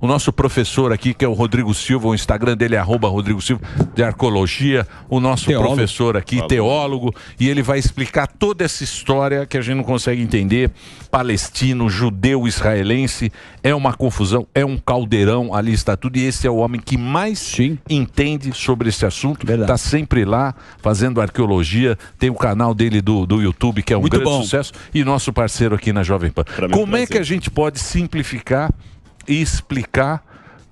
o nosso professor aqui, que é o Rodrigo Silva, o Instagram dele é @Rodrigo Silva, de Arqueologia, o nosso professor aqui, teólogo, e ele vai explicar toda essa história que a gente não consegue entender. Palestino, judeu, israelense, é uma confusão, é um caldeirão, ali está tudo, e esse é o homem que mais entende sobre esse assunto, está sempre lá fazendo arqueologia, tem o canal dele do YouTube, que é um grande sucesso, e nosso parceiro aqui na Jovem Pan. Como é que a gente pode simplificar e explicar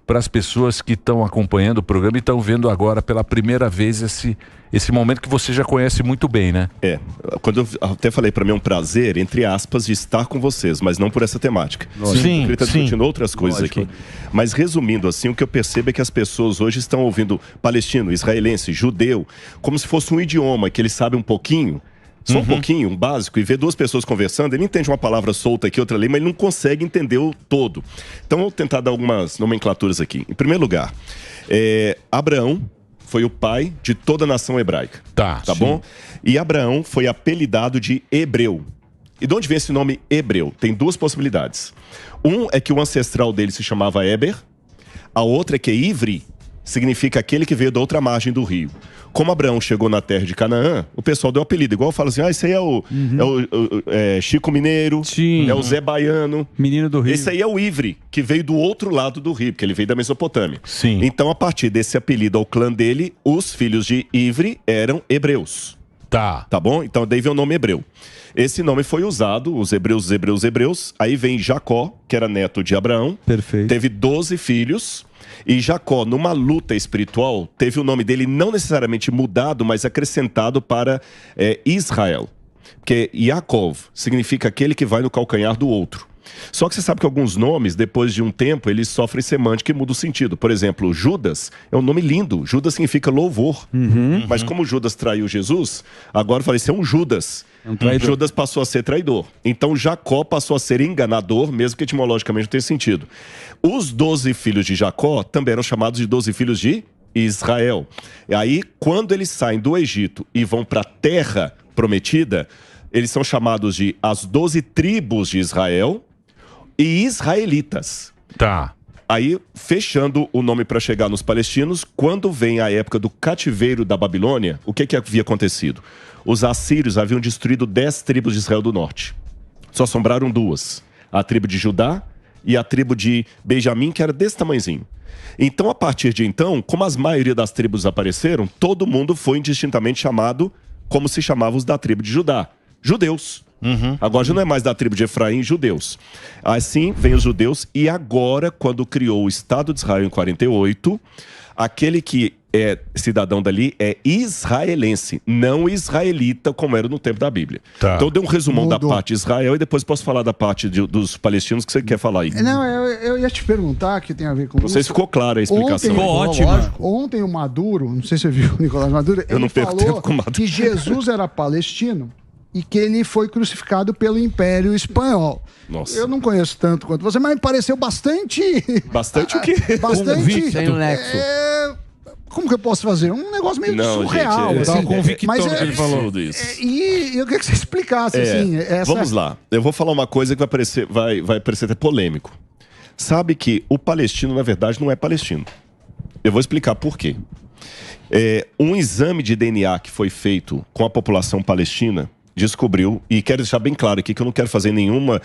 para as pessoas que estão acompanhando o programa e estão vendo agora pela primeira vez esse momento que você já conhece muito bem, né? Quando eu até falei, para mim é um prazer, entre aspas, de estar com vocês, mas não por essa temática. Sim, ele está discutindo outras coisas aqui. Mas resumindo assim, o que eu percebo é que as pessoas hoje estão ouvindo palestino, israelense, judeu, como se fosse um idioma que eles sabem um pouquinho, só um pouquinho, um básico, e ver duas pessoas conversando, ele entende uma palavra solta aqui, outra ali, mas ele não consegue entender o todo. Então eu vou tentar dar algumas nomenclaturas aqui. Em primeiro lugar, Abraão foi o pai de toda a nação hebraica. Tá bom? E Abraão foi apelidado de Hebreu. E de onde vem esse nome Hebreu? Tem duas possibilidades. Um é que o ancestral dele se chamava Eber, a outra é que Ivri significa aquele que veio da outra margem do rio. Como Abraão chegou na terra de Canaã, o pessoal deu um apelido. Igual fala assim, esse aí é o Chico Mineiro, é o Zé Baiano. Menino do Rio. Esse aí é o Ivri, que veio do outro lado do rio, porque ele veio da Mesopotâmia. Sim. Então, a partir desse apelido ao clã dele, os filhos de Ivri eram hebreus. Tá bom? Então, daí vem o nome hebreu. Esse nome foi usado, os hebreus. Aí vem Jacó, que era neto de Abraão. Perfeito. Teve 12 filhos. E Jacó, numa luta espiritual, teve o nome dele não necessariamente mudado, mas acrescentado para Israel. Porque Yaakov significa aquele que vai no calcanhar do outro. Só que você sabe que alguns nomes, depois de um tempo, eles sofrem semântica e mudam o sentido. Por exemplo, Judas é um nome lindo. Judas significa louvor. Mas como Judas traiu Jesus, agora eu falei, isso é um Judas. Judas passou a ser traidor. Então Jacó passou a ser enganador, mesmo que etimologicamente não tenha sentido. Os 12 filhos de Jacó também eram chamados de 12 filhos de Israel. E aí, quando eles saem do Egito e vão para a terra prometida, eles são chamados de as 12 tribos de Israel e israelitas. Tá. Aí, fechando o nome para chegar nos palestinos, quando vem a época do cativeiro da Babilônia, o que havia acontecido? Os assírios haviam destruído 10 tribos de Israel do norte. Só sobraram 2. A tribo de Judá e a tribo de Benjamim, que era desse tamanhozinho. Então, a partir de então, como a maioria das tribos apareceram, todo mundo foi indistintamente chamado como se chamavam os da tribo de Judá. Judeus. Agora já não é mais da tribo de Efraim, judeus. Assim vem os judeus, e agora, quando criou o Estado de Israel em 48, aquele que é cidadão dali é israelense, não israelita, como era no tempo da Bíblia. Então eu dei um resumão da parte de Israel e depois posso falar da parte dos palestinos que você quer falar aí. Não, eu ia te perguntar, que tem a ver com Não sei se ficou clara a explicação. Ficou ótima. Ontem o Maduro, não sei se você viu o Nicolás Maduro, ele falou que Jesus era palestino e que ele foi crucificado pelo Império Espanhol. Nossa. Eu não conheço tanto quanto você, mas me pareceu bastante... Bastante o quê? Bastante... Tem um nexo. Como que eu posso fazer? Um negócio meio surreal. Gente, assim. mas que ele falou isso. E eu queria que você explicasse, assim... Vamos lá. Eu vou falar uma coisa que vai parecer até polêmico. Sabe que o palestino, na verdade, não é palestino. Eu vou explicar por quê. Um exame de DNA que foi feito com a população palestina descobriu, e quero deixar bem claro aqui que eu não quero fazer nenhum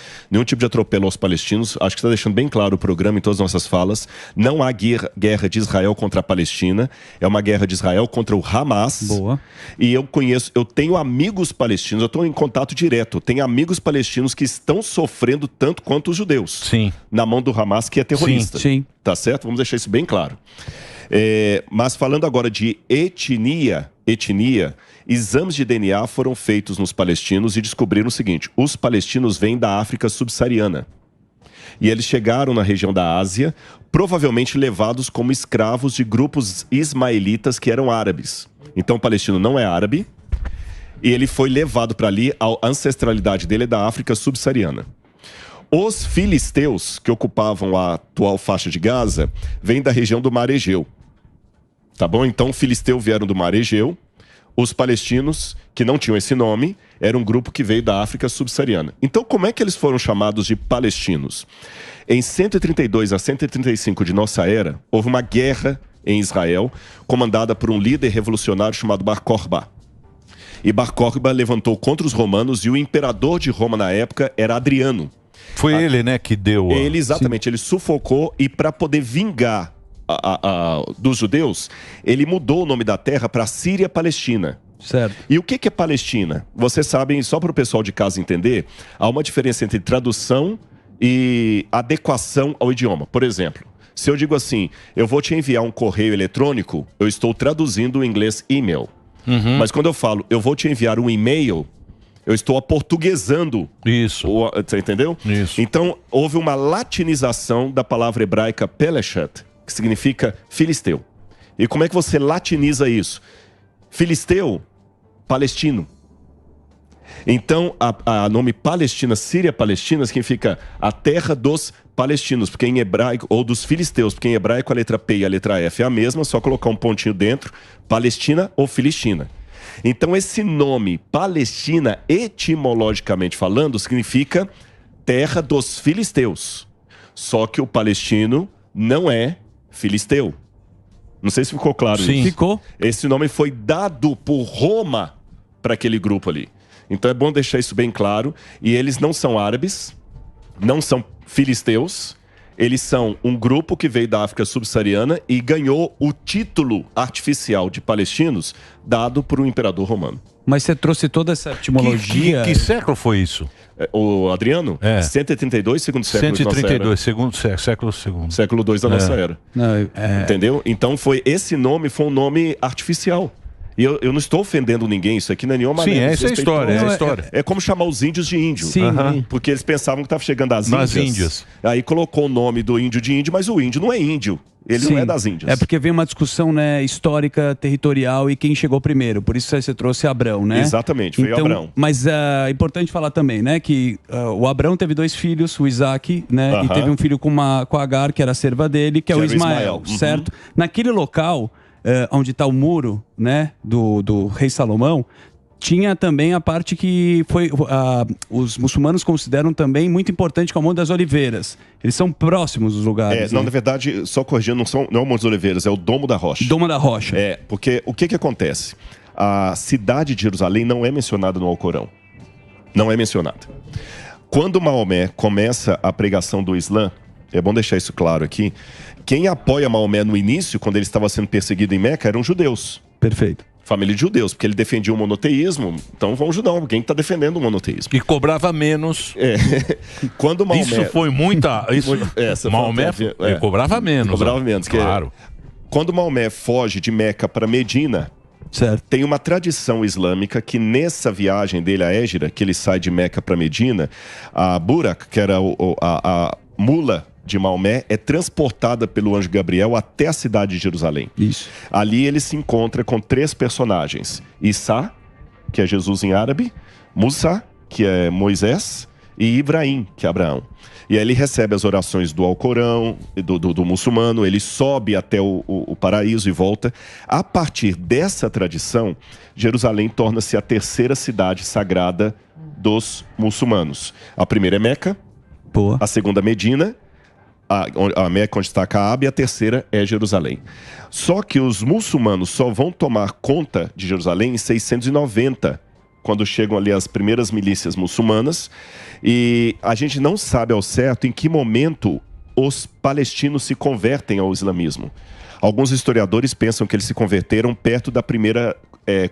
tipo de atropelo aos palestinos, acho que está deixando bem claro o programa em todas as nossas falas. Não há guerra de Israel contra a Palestina, é uma guerra de Israel contra o Hamas. Boa. E eu tenho amigos palestinos, eu estou em contato direto, tenho amigos palestinos que estão sofrendo tanto quanto os judeus. Sim. Na mão do Hamas, que é terrorista. Sim. Tá certo? Vamos deixar isso bem claro. Mas falando agora de etnia, exames de DNA foram feitos nos palestinos e descobriram o seguinte: os palestinos vêm da África subsaariana. E eles chegaram na região da Ásia, provavelmente levados como escravos de grupos ismaelitas que eram árabes. Então o palestino não é árabe, e ele foi levado para ali, a ancestralidade dele é da África subsaariana. Os filisteus, que ocupavam a atual faixa de Gaza, vêm da região do Mar Egeu. Tá bom? Então, os filisteus vieram do Mar Egeu. os palestinos, que não tinham esse nome, era um grupo que veio da África subsaariana. Então, como é que eles foram chamados de palestinos? Em 132 a 135 de nossa era, houve uma guerra em Israel, comandada por um líder revolucionário chamado Bar Kokhba. E Bar Kokhba levantou contra os romanos, e o imperador de Roma na época era Adriano. Foi ele, né, que deu... Ele, exatamente, ele sufocou, e para poder vingar dos judeus, ele mudou o nome da terra para Síria-Palestina. Certo. E o que é Palestina? Vocês sabem, só para o pessoal de casa entender, há uma diferença entre tradução e adequação ao idioma. Por exemplo, se eu digo assim, eu vou te enviar um correio eletrônico, eu estou traduzindo o inglês e-mail. Uhum. Mas quando eu falo, eu vou te enviar um e-mail, eu estou aportuguesando. Isso. Você entendeu? Isso. Então, houve uma latinização da palavra hebraica Peleshet, que significa filisteu. E como é que você latiniza isso? Filisteu, palestino. Então, a nome Palestina, Síria-Palestina, significa a terra dos palestinos, porque em hebraico, ou dos filisteus, porque em hebraico a letra P e a letra F é a mesma, só colocar um pontinho dentro, Palestina ou Filistina. Então, esse nome Palestina, etimologicamente falando, significa terra dos filisteus. Só que o palestino não é filisteu. Não sei se ficou claro isso. Sim, ficou. Esse nome foi dado por Roma para aquele grupo ali. Então é bom deixar isso bem claro. E eles não são árabes, não são filisteus. Eles são um grupo que veio da África subsaariana e ganhou o título artificial de palestinos dado por um imperador romano. Mas você trouxe toda essa etimologia... Que século foi isso? O Adriano? 132, segundo século 132, segundo século segundo. Século 2 da nossa era. Não, Entendeu? Então esse nome foi um nome artificial. E eu não estou ofendendo ninguém, isso aqui não é nenhuma maneira. Sim, essa é a história, É como chamar os índios de índio. Sim. Porque eles pensavam que estava chegando às Nas Índias. Índias. Aí colocou o nome do índio de índio, mas o índio não é índio. Ele não é das Índias. É porque vem uma discussão, né, histórica, territorial e quem chegou primeiro. Por isso você trouxe Abrão, né? Exatamente, veio Abrão. Mas é importante falar também, né, que o Abrão teve 2 filhos, o Isaac, né, e teve um filho com a Agar, que era a serva dele, que é o Ismael, certo? Naquele local, onde está o muro, né, do rei Salomão, tinha também a parte que foi os muçulmanos consideram também muito importante, que é o Monte das Oliveiras. Eles são próximos dos lugares. Não, na verdade, só corrigindo, não é o Monte das Oliveiras, é o Domo da Rocha. Domo da Rocha. Porque o que acontece? A cidade de Jerusalém não é mencionada no Alcorão. Não é mencionada. Quando Maomé começa a pregação do Islã, é bom deixar isso claro aqui, quem apoia Maomé no início, quando ele estava sendo perseguido em Meca, eram judeus. Perfeito. Família de judeus, porque ele defendia o monoteísmo, então vão ajudar alguém que está defendendo o monoteísmo. E cobrava menos. Quando Maomé... Isso foi muita... Maomé ele cobrava menos. Cobrava menos, claro. Quando Maomé foge de Meca para Medina, tem uma tradição islâmica que nessa viagem dele à Égira, que ele sai de Meca para Medina, a Burak, que era a mula de Maomé, é transportada pelo anjo Gabriel até a cidade de Jerusalém. Isso. Ali ele se encontra com 3 personagens. Issa, que é Jesus em árabe, Musa, que é Moisés, e Ibrahim, que é Abraão. E aí ele recebe as orações do Alcorão, do muçulmano, ele sobe até o paraíso e volta. A partir dessa tradição, Jerusalém torna-se a 3ª cidade sagrada dos muçulmanos. A primeira é Meca, a segunda Medina, a Meca onde está a Caaba, e a 3ª é Jerusalém. Só que os muçulmanos só vão tomar conta de Jerusalém em 690, quando chegam ali as primeiras milícias muçulmanas, e a gente não sabe ao certo em que momento os palestinos se convertem ao islamismo. Alguns historiadores pensam que eles se converteram perto da primeira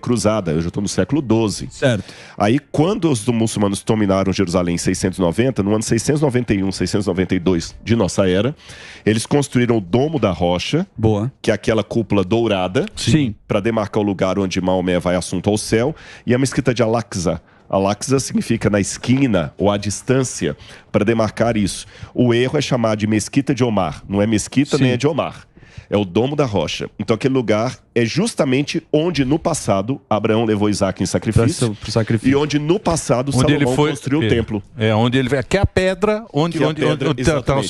cruzada, eu já estou no século XII. Certo. Aí, quando os muçulmanos dominaram Jerusalém em 690, no ano 691, 692 de nossa era, eles construíram o Domo da Rocha, que é aquela cúpula dourada, para demarcar o lugar onde Maomé vai assunto ao céu, e a mesquita de Al-Aqsa. Al-Aqsa significa na esquina ou à distância, para demarcar isso. O erro é chamar de mesquita de Omar, não é mesquita nem é de Omar. É o Domo da Rocha. Então aquele lugar é justamente onde no passado Abraão levou Isaac em sacrifício, e onde no passado Salomão construiu o templo. Onde ele veio, que é a pedra onde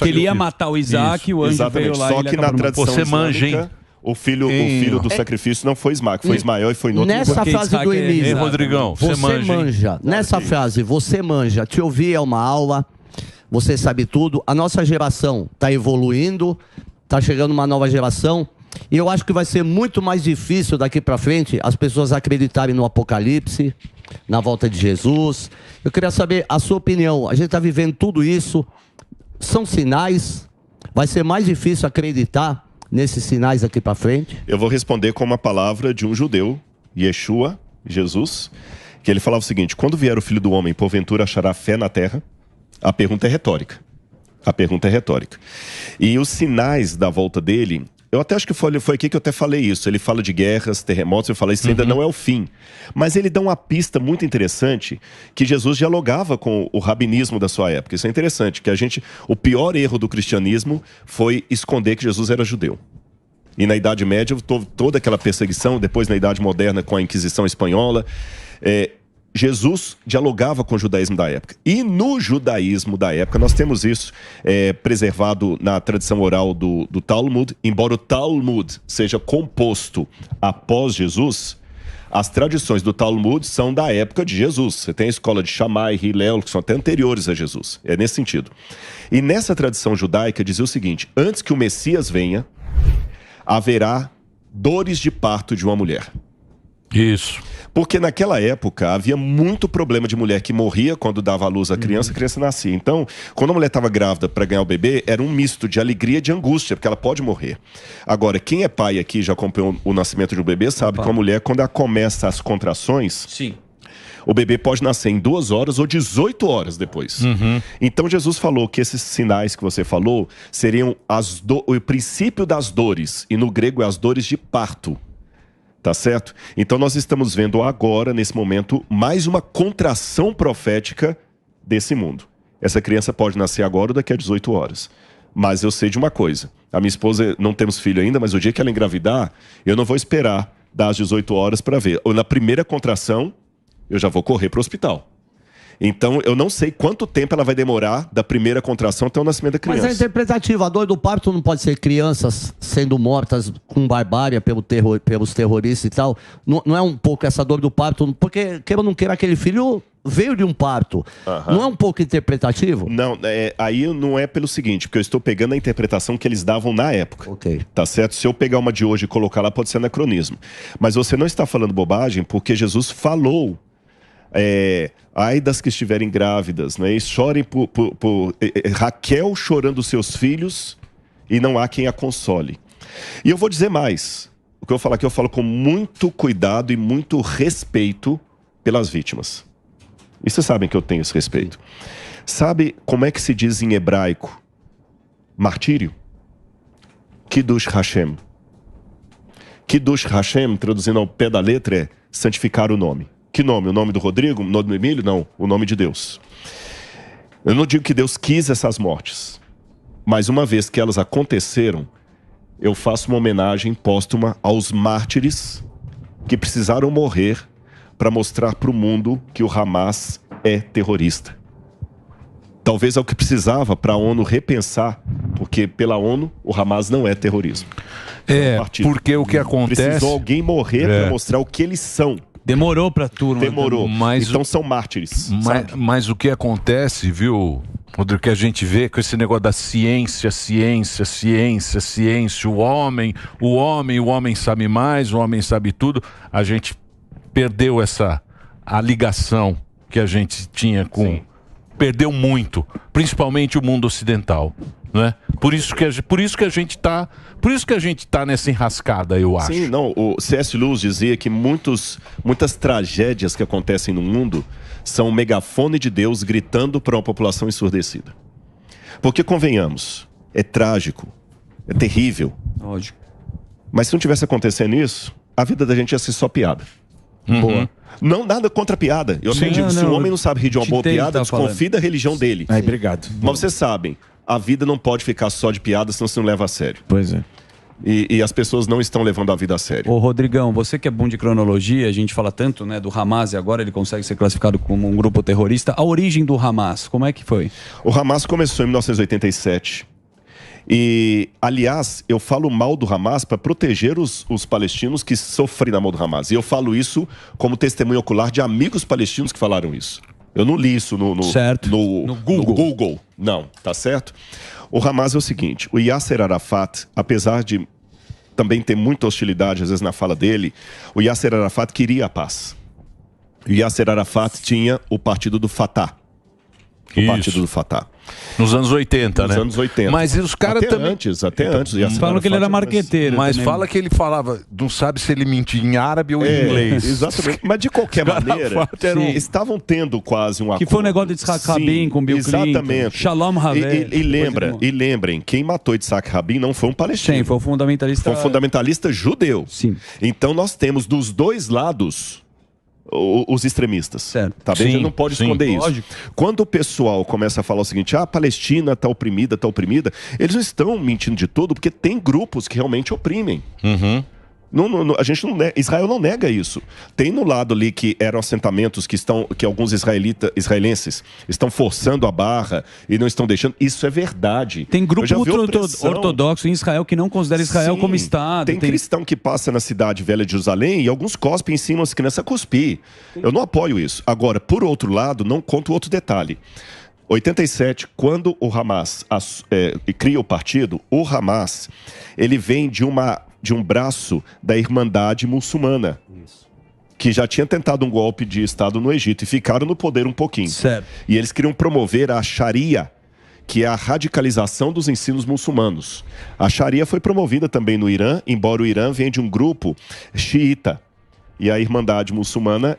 ele ia matar o Isaac, o anjo veio lá. Só que na tradição islâmica, O filho do sacrifício não foi Ismael, foi Ismael e foi no outro. Nessa frase do Emílio, Ei, Rodrigão, você manja. Nessa frase, você manja. Te ouvir é uma aula, você sabe tudo. A nossa geração está evoluindo, está chegando uma nova geração. E eu acho que vai ser muito mais difícil daqui para frente as pessoas acreditarem no Apocalipse, na volta de Jesus. Eu queria saber a sua opinião. A gente está vivendo tudo isso. São sinais? Vai ser mais difícil acreditar nesses sinais daqui para frente? Eu vou responder com uma palavra de um judeu, Yeshua, Jesus, que ele falava o seguinte: quando vier o Filho do Homem, porventura achará fé na terra? A pergunta é retórica. E os sinais da volta dele, eu até acho que foi aqui que eu até falei isso. Ele fala de guerras, terremotos, eu falei, isso ainda não é o fim. Mas ele dá uma pista muito interessante, que Jesus dialogava com o rabinismo da sua época. Isso é interessante, que o pior erro do cristianismo foi esconder que Jesus era judeu. E na Idade Média, toda aquela perseguição, depois na Idade Moderna com a Inquisição Espanhola, Jesus dialogava com o judaísmo da época. E no judaísmo da época, nós temos isso preservado na tradição oral do Talmud. Embora o Talmud seja composto após Jesus, as tradições do Talmud são da época de Jesus. Você tem a escola de Shammai, Hillel, que são até anteriores a Jesus. É nesse sentido. E nessa tradição judaica dizia o seguinte: antes que o Messias venha, haverá dores de parto de uma mulher. Isso. Porque naquela época havia muito problema de mulher que morria quando dava à luz a criança nascia. Então, quando a mulher estava grávida para ganhar o bebê, era um misto de alegria e de angústia, porque ela pode morrer. Agora, quem é pai aqui, já acompanhou o nascimento de um bebê, sabe que a mulher, quando ela começa as contrações, o bebê pode nascer em 2 horas ou 18 horas depois. Então, Jesus falou que esses sinais que você falou seriam o princípio das dores, e no grego é as dores de parto. Tá certo? Então nós estamos vendo agora, nesse momento, mais uma contração profética desse mundo. Essa criança pode nascer agora ou daqui a 18 horas. Mas eu sei de uma coisa. A minha esposa, não temos filho ainda, mas o dia que ela engravidar, eu não vou esperar dar as 18 horas para ver. Ou na primeira contração, eu já vou correr para o hospital. Então, eu não sei quanto tempo ela vai demorar da primeira contração até o nascimento da criança. Mas é interpretativo. A dor do parto não pode ser crianças sendo mortas com barbárie pelos terroristas e tal. Não é um pouco essa dor do parto? Porque, queira ou não queira, aquele filho veio de um parto. Não é um pouco interpretativo? Não, aí não é pelo seguinte, porque eu estou pegando a interpretação que eles davam na época. Tá certo? Se eu pegar uma de hoje e colocar lá, pode ser anacronismo. Mas você não está falando bobagem, porque Jesus falou... ai das que estiverem grávidas, né? E chorem por Raquel chorando seus filhos e não há quem a console. E eu vou dizer mais. O que eu falo aqui, eu falo com muito cuidado e muito respeito pelas vítimas. E vocês sabem que eu tenho esse respeito. Sabe como é que se diz em hebraico martírio? Kiddush Hashem. Kiddush Hashem, traduzindo ao pé da letra, é santificar o nome. Que nome? O nome do Rodrigo? O nome do Emílio? Não, o nome de Deus. Eu não digo que Deus quis essas mortes, mas uma vez que elas aconteceram, eu faço uma homenagem póstuma aos mártires que precisaram morrer para mostrar para o mundo que o Hamas é terrorista. Talvez é o que precisava para a ONU repensar, porque pela ONU o Hamas não é terrorismo. Porque o que acontece... Precisou alguém morrer para mostrar o que eles são. Demorou pra turma. Demorou. Então são mártires. Mas o que acontece, viu, Rodrigo, que a gente vê com esse negócio da ciência, o homem sabe mais, o homem sabe tudo, a gente perdeu a ligação que a gente tinha com... Perdeu muito, principalmente o mundo ocidental. Né? Por isso que a gente tá nessa enrascada, eu acho. Sim, não, o C.S. Lewis dizia que muitas tragédias que acontecem no mundo são um megafone de Deus gritando para uma população ensurdecida. Porque, convenhamos, é trágico, é terrível. Lógico. Mas se não tivesse acontecendo isso, a vida da gente ia ser só piada. Boa. Não, nada contra a piada. Eu até digo, se o homem não sabe rir de uma boa piada, desconfie da religião dele. Obrigado. Mas vocês sabem, a vida não pode ficar só de piada, senão você não leva a sério. Pois é. E as pessoas não estão levando a vida a sério. Ô Rodrigão, você que é bom de cronologia, a gente fala tanto, né, do Hamas e agora ele consegue ser classificado como um grupo terrorista. A origem do Hamas, como é que foi? O Hamas começou em 1987 E, aliás, eu falo mal do Hamas para proteger os palestinos que sofrem na mão do Hamas. E eu falo isso como testemunho ocular de amigos palestinos que falaram isso. Eu não li isso no Google. Não, tá certo? O Hamas é o seguinte, o Yasser Arafat, apesar de também ter muita hostilidade, às vezes, na fala dele, o Yasser Arafat queria a paz. O Yasser Arafat tinha o partido do Fatah. O partido do Fatah. Nos anos 80, né? Nos anos 80. Mas os caras também... Até antes. Falam que ele era marqueteiro. Mas fala que ele falava, não sabe se ele mentia em árabe ou em inglês. Exatamente. Mas de qualquer maneira, estavam tendo quase um acordo. Que foi o negócio de Yitzhak Rabin com Bill Clinton. Exatamente. Shalom Havel. E lembrem, quem matou Yitzhak Rabin não foi um palestino. Sim, foi um fundamentalista. Foi um fundamentalista judeu. Sim. Então nós temos dos dois lados os extremistas. Certo. Tá bem? A gente não pode esconder isso. Lógico. Quando o pessoal começa a falar o seguinte, a Palestina tá oprimida, eles não estão mentindo de tudo, porque tem grupos que realmente oprimem. A gente não nega, Israel não nega isso. Tem no lado ali que eram assentamentos que alguns israelenses estão forçando a barra e não estão deixando. Isso é verdade. Tem grupo ortodoxo em Israel que não considera Israel como Estado. Tem cristão que passa na cidade velha de Jerusalém e alguns cospem em cima das crianças a cuspir. Eu não apoio isso. Agora, por outro lado, não conto outro detalhe. 87, quando o Hamas cria o partido, o Hamas ele vem de um braço da Irmandade Muçulmana, que já tinha tentado um golpe de Estado no Egito e ficaram no poder um pouquinho. Certo. E eles queriam promover a Sharia, que é a radicalização dos ensinos muçulmanos. A Sharia foi promovida também no Irã, embora o Irã venha de um grupo xiita. E a Irmandade Muçulmana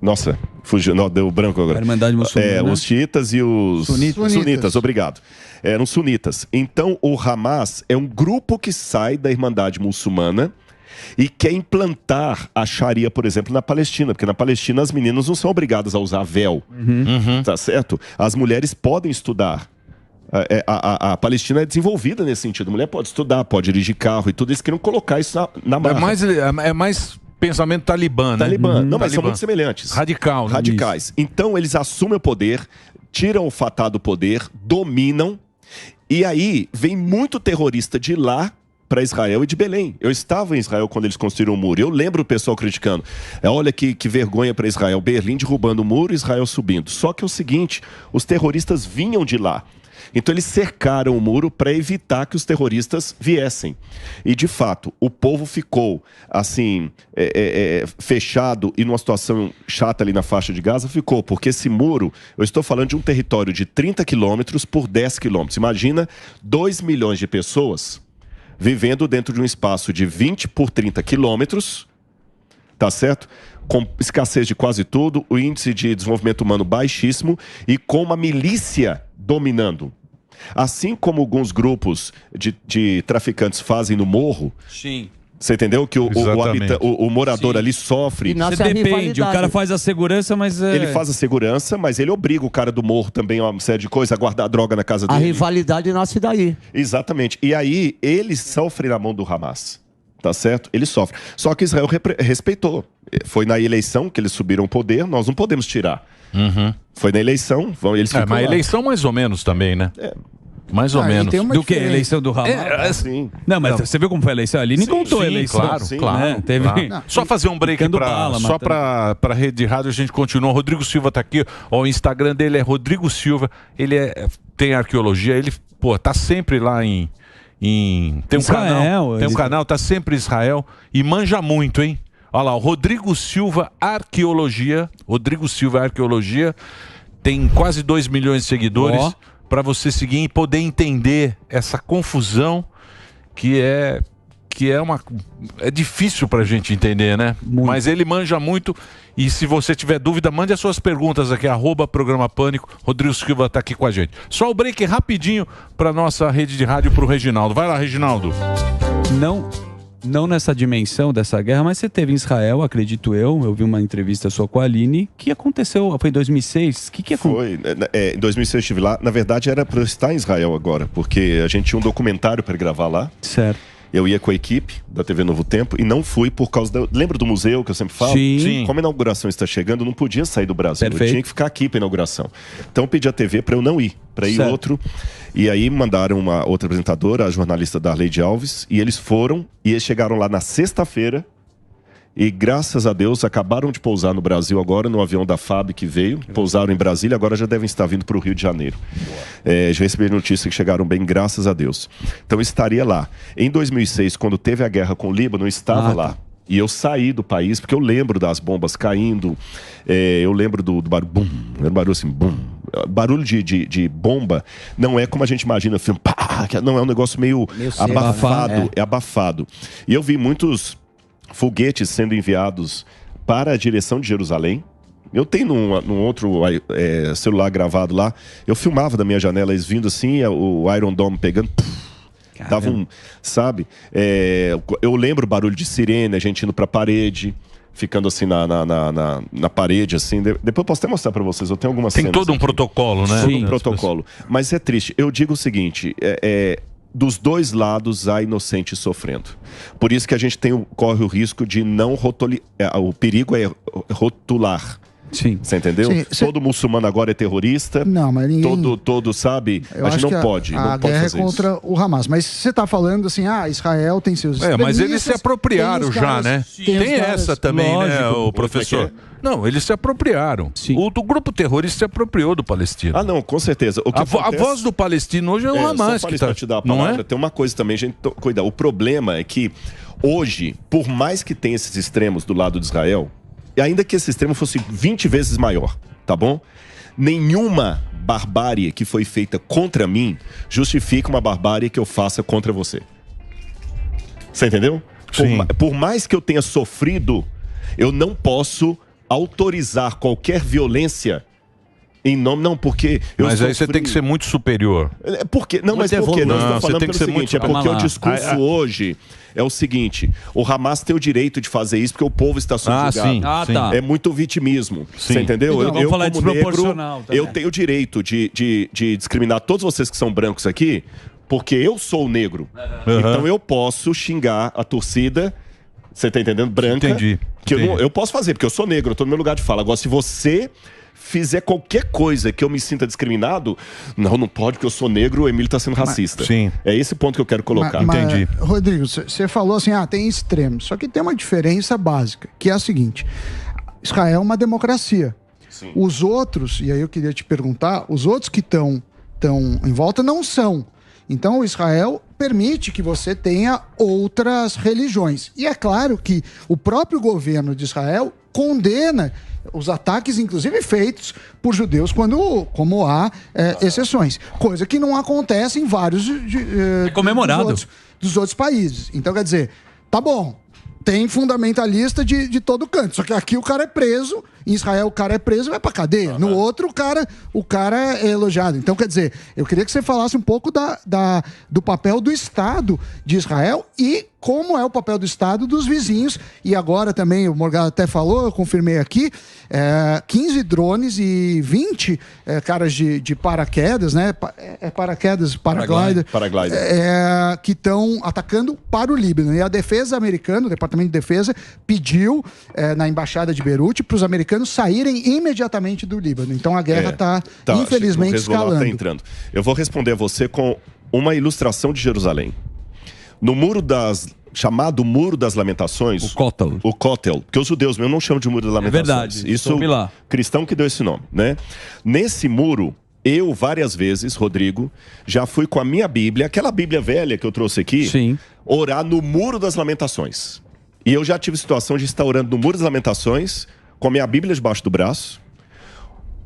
Nossa, fugiu, não, deu branco agora. A Irmandade Muçulmana. Os xiitas e os sunitas, obrigado. Eram sunitas. Então, o Hamas é um grupo que sai da Irmandade Muçulmana e quer implantar a Sharia, por exemplo, na Palestina. Porque na Palestina as meninas não são obrigadas a usar véu. Tá certo? As mulheres podem estudar. A Palestina é desenvolvida nesse sentido. A mulher pode estudar, pode dirigir carro e tudo. Eles queriam colocar isso na marra. É mais pensamento talibã, né? Não, mas são muito semelhantes. Radicais. Então eles assumem o poder, tiram o Fatah do poder, dominam. E aí vem muito terrorista de lá para Israel e de Belém. Eu estava em Israel quando eles construíram o muro. Eu lembro o pessoal criticando. Olha que vergonha para Israel. Berlim derrubando o muro, Israel subindo. Só que é o seguinte, os terroristas vinham de lá. Então eles cercaram o muro para evitar que os terroristas viessem. E de fato, o povo ficou assim, fechado e numa situação chata ali na faixa de Gaza, ficou. Porque esse muro, eu estou falando de um território de 30 quilômetros por 10 quilômetros. Imagina 2 milhões de pessoas vivendo dentro de um espaço de 20 por 30 quilômetros, tá certo? Com escassez de quase tudo, o índice de desenvolvimento humano baixíssimo e com uma milícia dominando. Assim como alguns grupos de traficantes fazem no morro. Sim. Você entendeu? Que o morador ali sofre. E você depende, o cara faz a segurança, mas... Ele faz a segurança, mas ele obriga o cara do morro também a uma série de coisas, a guardar droga na casa dele. A rivalidade nasce daí. Exatamente. E aí, eles sofrem na mão do Hamas. Tá certo? Eles sofrem. Só que Israel respeitou. Foi na eleição que eles subiram o poder, nós não podemos tirar. Foi na eleição, eles ficam mas a eleição mais ou menos também, né? Mais ou menos. Do que? A eleição do Hamas? Sim. Não, mas você viu como foi a eleição ali? Nem contou a eleição. Claro. Teve... Só fazer um break só para rede de rádio, a gente continua. O Rodrigo Silva tá aqui, o Instagram dele é Rodrigo Silva, ele tem arqueologia, ele, tá sempre lá tem um canal, tá sempre em Israel e manja muito, hein? Olha lá, o Rodrigo Silva Arqueologia. Rodrigo Silva Arqueologia tem quase 2 milhões de seguidores para você seguir e poder entender essa confusão que é difícil pra gente entender, né? Muito. Mas ele manja muito e se você tiver dúvida, mande as suas perguntas aqui, @Programa Pânico. Rodrigo Silva tá aqui com a gente. Só o break rapidinho pra nossa rede de rádio pro Reginaldo. Vai lá, Reginaldo. Não nessa dimensão dessa guerra, mas você teve em Israel, acredito eu vi uma entrevista sua com a Aline, que aconteceu, foi em 2006, o que aconteceu? Em 2006 eu estive lá, na verdade era para eu estar em Israel agora, porque a gente tinha um documentário para gravar lá. Certo. Eu ia com a equipe da TV Novo Tempo e não fui por causa da... Lembra do museu que eu sempre falo? Sim. Como a inauguração está chegando, eu não podia sair do Brasil. Perfeito. Eu tinha que ficar aqui para a inauguração. Então eu pedi à TV para eu não ir, para ir outro. E aí mandaram uma outra apresentadora, a jornalista Darleide Alves, e eles foram, e eles chegaram lá na sexta-feira. E graças a Deus acabaram de pousar no Brasil agora, no avião da FAB que veio. Pousaram em Brasília, agora já devem estar vindo para o Rio de Janeiro. Já recebi notícia que chegaram bem, graças a Deus. Então eu estaria lá. Em 2006, quando teve a guerra com o Líbano, eu estava lá. E eu saí do país, porque eu lembro das bombas caindo. Eu lembro do barulho, bum, era um barulho assim, bum. Barulho de bomba não é como a gente imagina, filme, pá, não, é um negócio meio abafado, né? É abafado. E eu vi muitos foguetes sendo enviados para a direção de Jerusalém. Eu tenho num outro celular gravado lá, eu filmava da minha janela eles vindo assim, o Iron Dome pegando, dava um, sabe? Eu lembro o barulho de sirene, a gente indo para a parede, ficando assim na parede, assim. Depois eu posso até mostrar para vocês, eu tenho algumas cenas. Tem todo um protocolo, né? Todo um protocolo. Mas é triste. Eu digo o seguinte, dos dois lados há inocentes sofrendo. Por isso que a gente corre o risco de não rotular. O perigo é rotular. Sim. Você entendeu? Sim, todo muçulmano agora é terrorista. Não, mas ninguém... Todo sabe. A gente não pode. A guerra é contra o Hamas. Mas você está falando assim, Israel tem seus... mas eles se apropriaram já, né? Tem essa também, né, o professor? Não, eles se apropriaram. O grupo terrorista se apropriou do palestino. Não, com certeza. A voz do palestino hoje é o Hamas que tá... te dar a palavra, tem uma coisa também, gente, cuidar. O problema é que hoje, por mais que tenha esses extremos do lado de Israel, e ainda que esse extremo fosse 20 vezes maior, tá bom? Nenhuma barbárie que foi feita contra mim justifica uma barbárie que eu faça contra você. Você entendeu? Por mais que eu tenha sofrido, eu não posso autorizar qualquer violência em nome... Não, porque... Mas aí você tem que ser muito superior. Por quê? Não, mas por quê? Não, estou falando pelo seguinte, é porque o discurso hoje... É o seguinte, o Hamas tem o direito de fazer isso porque o povo está subjugado. Sim. É muito vitimismo. Você entendeu? Então, eu como negro, eu tenho o direito de discriminar todos vocês que são brancos aqui, porque eu sou negro. Então eu posso xingar a torcida, você tá entendendo? Branca. Entendi. Que eu posso fazer, porque eu sou negro, eu tô no meu lugar de fala. Agora, se você fizer qualquer coisa que eu me sinta discriminado, não pode, porque eu sou negro, o Emílio tá sendo racista. Sim. É esse ponto que eu quero colocar. Entendi. Rodrigo, você falou assim, tem extremos. Só que tem uma diferença básica, que é a seguinte. Israel é uma democracia. Sim. Os outros, e aí eu queria te perguntar, os outros que estão em volta não são. Então, Israel permite que você tenha outras religiões. E é claro que o próprio governo de Israel condena os ataques, inclusive feitos por judeus, como há exceções. Coisa que não acontece em vários comemorado. Dos outros países. Então, quer dizer, tá bom, tem fundamentalista de todo canto. Só que aqui o cara é preso, em Israel o cara é preso e vai pra cadeia. No outro, o cara é elogiado. Então, quer dizer, eu queria que você falasse um pouco do papel do Estado de Israel e como é o papel do Estado dos vizinhos. E agora também, o Morgado até falou, eu confirmei aqui, 15 drones e 20 caras de paraquedas, né? Paraglider. Que estão atacando para o Líbano. E a defesa americana, o Departamento de Defesa, pediu na Embaixada de Beirute para os americanos saírem imediatamente do Líbano. Então a guerra está, infelizmente, escalando. Tá entrando. Eu vou responder a você com uma ilustração de Jerusalém. No chamado Muro das Lamentações... O Kotel. Porque os judeus mesmo não chamam de Muro das Lamentações. É verdade. Isso cristão que deu esse nome, né? Nesse muro, eu várias vezes, Rodrigo, já fui com a minha Bíblia, aquela Bíblia velha que eu trouxe aqui, orar no Muro das Lamentações. E eu já tive situação de estar orando no Muro das Lamentações, com a minha Bíblia debaixo do braço,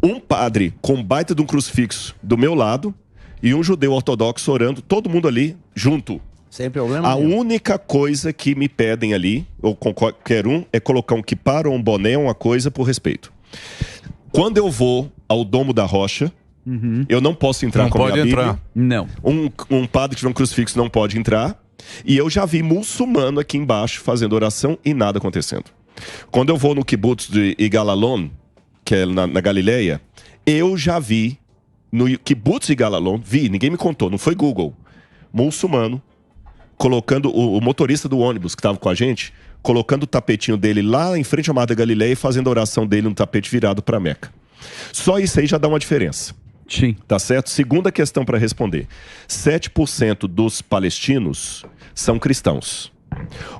um padre com um baita de um crucifixo do meu lado e um judeu ortodoxo orando, todo mundo ali junto. Sem problema. A única coisa que me pedem ali, ou com qualquer um, é colocar um kippah ou um boné, uma coisa por respeito. Quando eu vou ao Domo da Rocha, eu não posso entrar com a minha Bíblia. Não. Um padre que tiver um crucifixo não pode entrar. E eu já vi muçulmano aqui embaixo fazendo oração e nada acontecendo. Quando eu vou no kibbutz de Igalalon, que é na Galileia, eu já vi no kibbutz de Igalalon, ninguém me contou, não foi Google, muçulmano, colocando o motorista do ônibus que estava com a gente, colocando o tapetinho dele lá em frente à Mar da Galileia e fazendo a oração dele no tapete virado para Meca. Só isso aí já dá uma diferença. Sim. Tá certo? Segunda questão para responder. 7% dos palestinos são cristãos.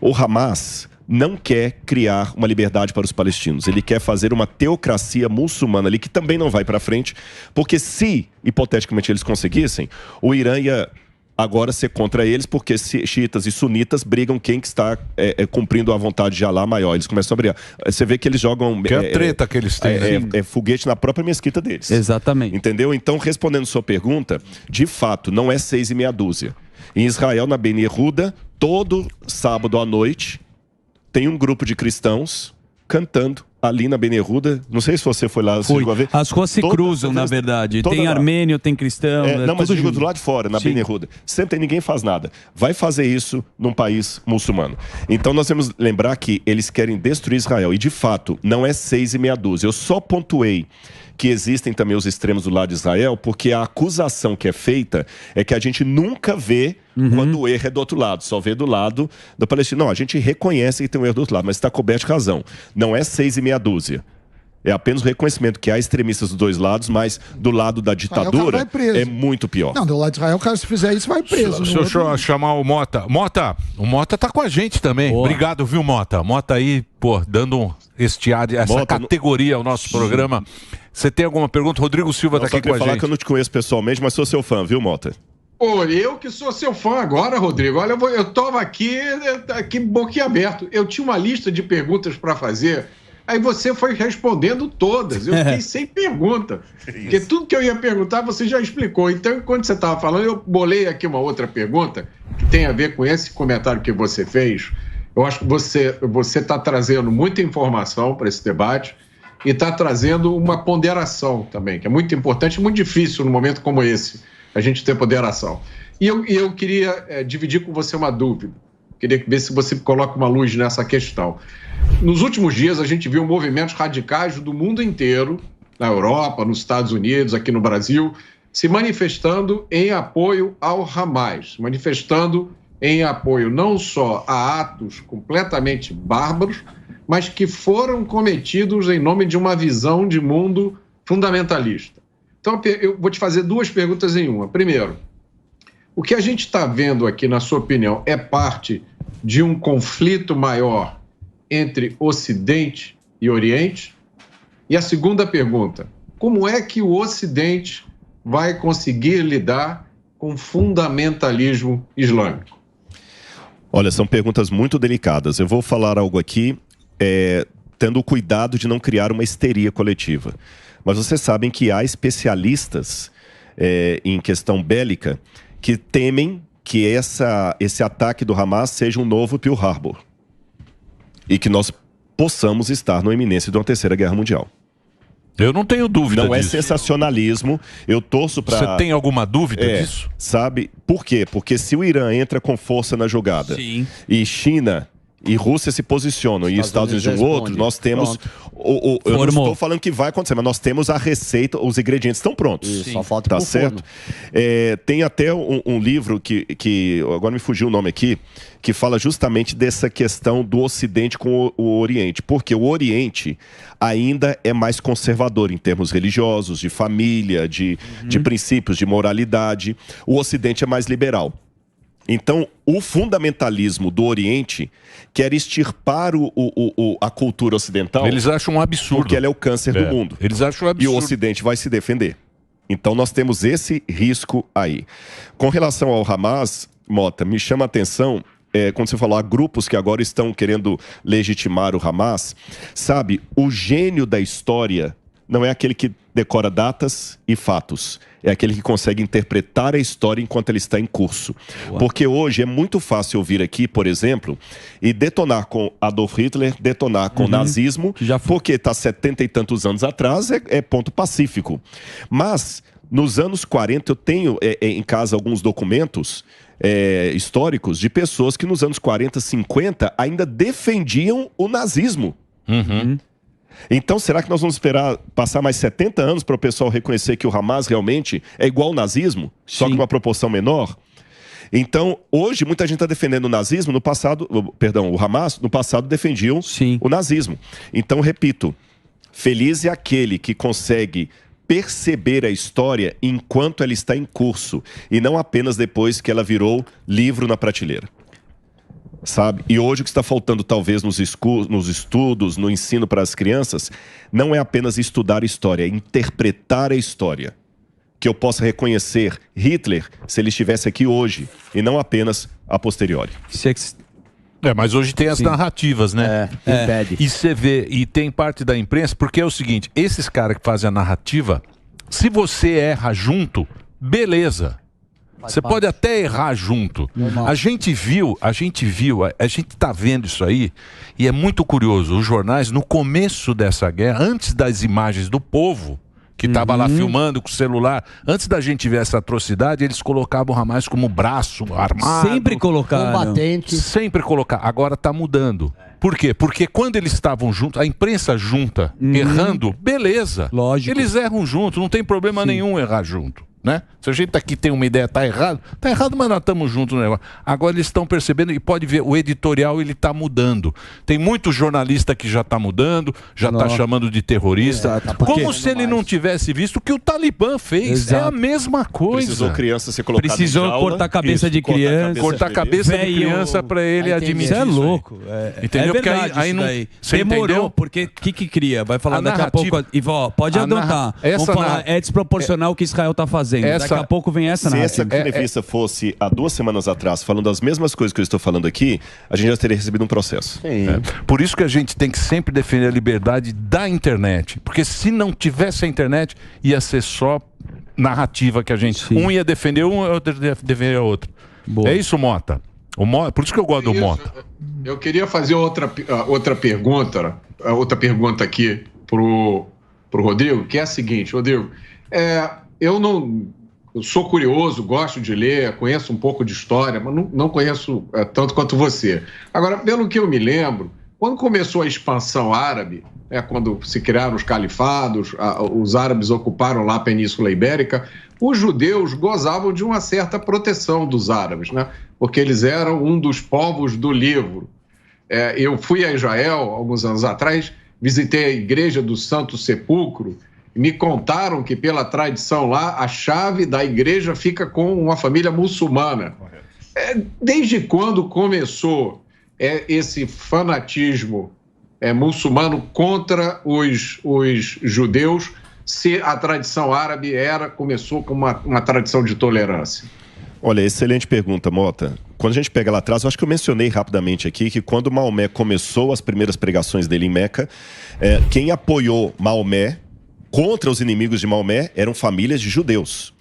O Hamas não quer criar uma liberdade para os palestinos. Ele quer fazer uma teocracia muçulmana ali, que também não vai para frente, porque se, hipoteticamente, eles conseguissem, o Irã ia agora ser contra eles, porque xiitas e sunitas brigam quem que está cumprindo a vontade de Alá maior. Eles começam a brigar. Você vê que eles jogam... Que é a treta que eles têm. Foguete na própria mesquita deles. Exatamente. Entendeu? Então, respondendo sua pergunta, de fato, não é 6 e meia dúzia. Em Israel, na Ben Yehuda, todo sábado à noite, tem um grupo de cristãos cantando ali na Ben Yehuda. Não sei se você foi lá. Fui. As ruas se cruzam, na verdade. Tem armênio, tem cristão. Não, mas digo do lado de fora, na Sim. Ben Yehuda. Sempre ninguém faz nada. Vai fazer isso num país muçulmano. Então nós temos que lembrar que eles querem destruir Israel. E de fato, não é 6 e meia dúzia. Eu só pontuei que existem também os extremos do lado de Israel, porque a acusação que é feita é que a gente nunca vê quando o erro é do outro lado, só vê do lado do palestino. Não, a gente reconhece que tem um erro do outro lado, mas está coberto de razão. Não é 6 e meia dúzia. É apenas o reconhecimento que há extremistas dos dois lados, mas do lado da ditadura é muito pior. Não, do lado de Israel, o cara se fizer isso vai preso. Deixa eu chamar o Mota. Mota, o Mota tá com a gente também. Boa. Obrigado, viu, Mota? Mota aí, pô, dando essa Mota, categoria ao nosso programa. Você tem alguma pergunta? Rodrigo Silva tá aqui com a gente. Eu falar que eu não te conheço pessoalmente, mas sou seu fã, viu, Mota? Olha, eu que sou seu fã agora, Rodrigo. Olha, eu tava aqui boquiaberto. Eu tinha uma lista de perguntas para fazer, aí você foi respondendo todas. Eu fiquei sem pergunta. Porque tudo que eu ia perguntar, você já explicou. Então, quando você estava falando, eu bolei aqui uma outra pergunta que tem a ver com esse comentário que você fez. Eu acho que você está trazendo muita informação para esse debate e está trazendo uma ponderação também, que é muito importante, muito difícil num momento como esse, a gente ter ponderação. E eu queria dividir com você uma dúvida. Queria ver se você coloca uma luz nessa questão. Nos últimos dias, a gente viu movimentos radicais do mundo inteiro, na Europa, nos Estados Unidos, aqui no Brasil, se manifestando em apoio ao Hamas, manifestando em apoio não só a atos completamente bárbaros, mas que foram cometidos em nome de uma visão de mundo fundamentalista. Então, eu vou te fazer duas perguntas em uma. Primeiro, o que a gente está vendo aqui, na sua opinião, é parte de um conflito maior entre Ocidente e Oriente? E a segunda pergunta, como é que o Ocidente vai conseguir lidar com fundamentalismo islâmico? Olha, são perguntas muito delicadas. Eu vou falar algo aqui, tendo o cuidado de não criar uma histeria coletiva. Mas vocês sabem que há especialistas em questão bélica que temem que esse ataque do Hamas seja um novo Pearl Harbor. E que nós possamos estar na iminência de uma terceira guerra mundial. Eu não tenho dúvida disso. Não é sensacionalismo, eu torço para... Você tem alguma dúvida disso? Sabe? Por quê? Porque se o Irã entra com força na jogada, Sim. e China e Rússia se posicionam e Estados Unidos de um outro, nós temos... eu não estou falando que vai acontecer, mas nós temos a receita, os ingredientes estão prontos. Isso, só falta tá certo? Tem até um livro que agora me fugiu o nome aqui, que fala justamente dessa questão do Ocidente com o Oriente. Porque o Oriente ainda é mais conservador em termos religiosos, de família, de princípios, de moralidade. O Ocidente é mais liberal. Então, o fundamentalismo do Oriente quer extirpar a cultura ocidental. Eles acham um absurdo. Porque ela é o câncer do mundo. Eles acham um absurdo. E o Ocidente vai se defender. Então, nós temos esse risco aí. Com relação ao Hamas, Mota, me chama a atenção, quando você falou, há grupos que agora estão querendo legitimar o Hamas. Sabe, o gênio da história não é aquele que decora datas e fatos. É aquele que consegue interpretar a história enquanto ela está em curso. Uau. Porque hoje é muito fácil ouvir aqui, por exemplo, e detonar com Adolf Hitler, detonar com o nazismo, porque está 70 e tantos anos atrás, é ponto pacífico. Mas, nos anos 40, eu tenho em casa alguns documentos históricos de pessoas que nos anos 40, 50 ainda defendiam o nazismo. Então, será que nós vamos esperar passar mais 70 anos para o pessoal reconhecer que o Hamas realmente é igual ao nazismo, só que uma proporção menor? Então, hoje, muita gente está defendendo o nazismo, no passado, perdão, o Hamas, no passado defendiam o nazismo. Então, repito, feliz é aquele que consegue perceber a história enquanto ela está em curso, e não apenas depois que ela virou livro na prateleira. Sabe? E hoje o que está faltando talvez nos estudos, no ensino para as crianças, não é apenas estudar história, é interpretar a história. Que eu possa reconhecer Hitler se ele estivesse aqui hoje, e não apenas a posteriori. Mas hoje tem as narrativas, né? Impede. E você vê, e tem parte da imprensa, porque é o seguinte, esses caras que fazem a narrativa, se você erra junto, beleza. Você pode até errar junto. A gente tá vendo isso aí, e é muito curioso. Os jornais, no começo dessa guerra, antes das imagens do povo, que estava lá filmando com o celular, antes da gente ver essa atrocidade, eles colocavam o Hamas como braço armado. Sempre colocaram. Combatente. Sempre colocar. Agora está mudando. Por quê? Porque quando eles estavam juntos, a imprensa junta, errando, beleza. Lógico. Eles erram junto, não tem problema nenhum errar junto. Né? Se a gente aqui tem uma ideia, tá errado, mas nós estamos juntos no negócio. Agora eles estão percebendo, e pode ver, o editorial ele está mudando. Tem muito jornalista que já está mudando, já está chamando de terrorista. Como se ele não tivesse visto o que o Talibã fez. É a mesma coisa. Precisou criança ser colocada Precisou em jaula. cortar a cabeça de criança. Cortar a cabeça de criança para ele admitir. Isso é louco. Entendeu? É verdade, porque aí não. Demorou, entendeu? porque o que cria? Vai falar daqui a pouco. E pode adotar. Vamos falar, é desproporcional o que Israel está fazendo. Daqui a pouco vem essa narrativa. Se essa entrevista fosse há 2 semanas atrás, falando as mesmas coisas que eu estou falando aqui, a gente já teria recebido um processo. Por isso que a gente tem que sempre defender a liberdade da internet. Porque se não tivesse a internet, ia ser só narrativa que a gente... Um ia defender um, outro ia defender outro. É isso, Mota? Por isso que eu gosto do Mota. Eu queria fazer outra pergunta aqui pro Rodrigo, que é a seguinte, Rodrigo, eu sou curioso, gosto de ler, conheço um pouco de história, mas não conheço tanto quanto você. Agora, pelo que eu me lembro, quando começou a expansão árabe, quando se criaram os califados, os árabes ocuparam lá a Península Ibérica, os judeus gozavam de uma certa proteção dos árabes, né? Porque eles eram um dos povos do livro. Eu fui a Israel, alguns anos atrás, visitei a igreja do Santo Sepulcro, me contaram que, pela tradição lá, a chave da igreja fica com uma família muçulmana. Desde quando começou esse fanatismo muçulmano contra os judeus, se a tradição árabe começou com uma tradição de tolerância? Olha, excelente pergunta, Mota. Quando a gente pega lá atrás, eu acho que eu mencionei rapidamente aqui que quando Maomé começou as primeiras pregações dele em Meca, quem apoiou Maomé contra os inimigos de Maomé eram famílias de judeus.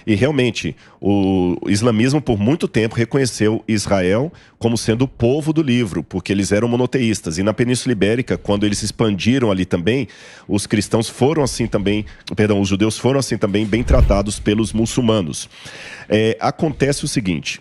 E realmente, o islamismo por muito tempo reconheceu Israel como sendo o povo do livro, porque eles eram monoteístas. E na Península Ibérica, quando eles se expandiram ali também, os cristãos foram assim também, os judeus foram assim também bem tratados pelos muçulmanos. Acontece o seguinte...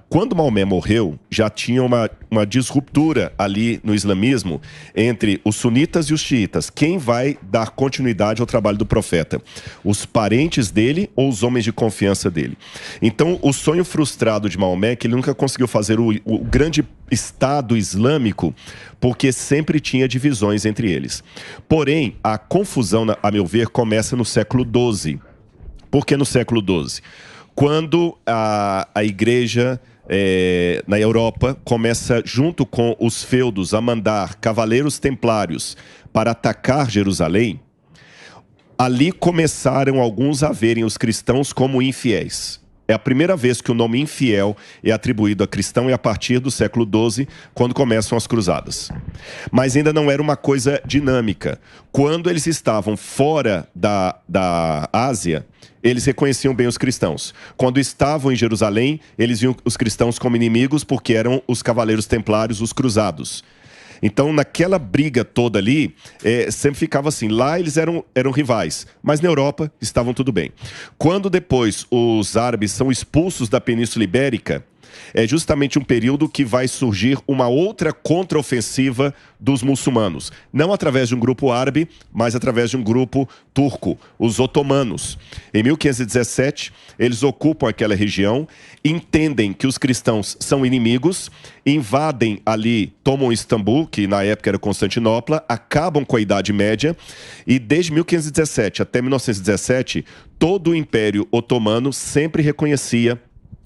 Quando Maomé morreu, já tinha uma disruptura ali no islamismo entre os sunitas e os xiitas. Quem vai dar continuidade ao trabalho do profeta? Os parentes dele ou os homens de confiança dele? Então, o sonho frustrado de Maomé é que ele nunca conseguiu fazer o grande Estado Islâmico, porque sempre tinha divisões entre eles. Porém, a confusão, a meu ver, começa no século XII. Por que no século XII? Quando a igreja na Europa começa, junto com os feudos, a mandar cavaleiros templários para atacar Jerusalém, ali começaram alguns a verem os cristãos como infiéis. É a primeira vez que o nome infiel é atribuído a cristão, e a partir do século XII, quando começam as cruzadas. Mas ainda não era uma coisa dinâmica. Quando eles estavam fora da Ásia, eles reconheciam bem os cristãos. Quando estavam em Jerusalém, eles viam os cristãos como inimigos, porque eram os cavaleiros templários, os cruzados. Então, naquela briga toda ali, sempre ficava assim. Lá eles eram rivais, mas na Europa estavam tudo bem. Quando depois os árabes são expulsos da Península Ibérica, é justamente um período que vai surgir uma outra contraofensiva dos muçulmanos. Não através de um grupo árabe, mas através de um grupo turco, os otomanos. Em 1517, eles ocupam aquela região, entendem que os cristãos são inimigos, invadem ali, tomam Istambul, que na época era Constantinopla, acabam com a Idade Média, e desde 1517 até 1917, todo o Império Otomano sempre reconhecia